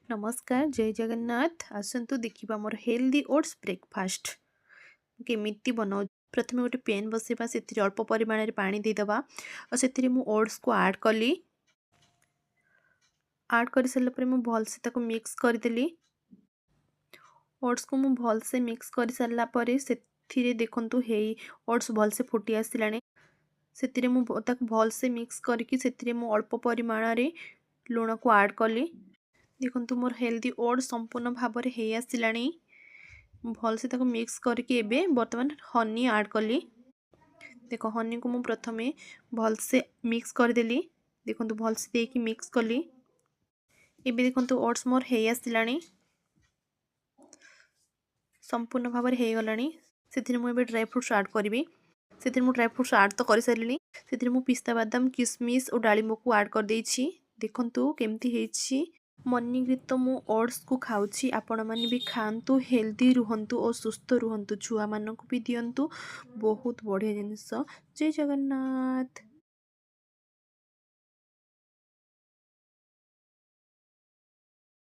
नमस्कार जय जगन्नाथ आसतु देखिबा मोर हेल्दी ओट्स ब्रेकफास्ट केमिति बनाउ। प्रथमे गोटे पेन बसेबा से अल्प परिमाण पानी देदबा और से ओट्स को ऐड कर सारा पर भलसे ताको मिक्स करदेली। ओट्स को मु भलसे मिक्स कर सारा पर से देखंतु हे ओट्स भलसे फुटी आसिलानी। से भलसे मिक्स करके से अल्प परिमाण लुण को ऐड कली। देखंतु मोर हेल्दी ओट्स संपूर्ण भाव में हो आसिलानी। भलसे ताको मिक्स करके एबे बर्तमान हनी ऐड कली। देखो हनी को मु प्रथमे भलसे मिक्स करदेली। देखंतु भलसे देकी मिक्स कली। एबे देखंतु ओट्स मोर हो आसिलानी संपूर्ण भाव में हो गलानी। से मु एबे ड्राई फ्रूट्स ऐड करी। से मु ड्राई फ्रूट्स ऐड तो कर सारी। से मु पिस्ता बादाम किशमिश और डालिंब को ऐड कर देछि। देखंतु केमती हेछि। मॉर्निंग रे तो मु ओट्स को खाऊछि। आपण माने भी खांतु हेल्दी रुहंतु और सुस्थ रुहंतु। छुआ मानक भी दियंतु बहुत बढ़िया जिनिस। जय जगन्नाथ।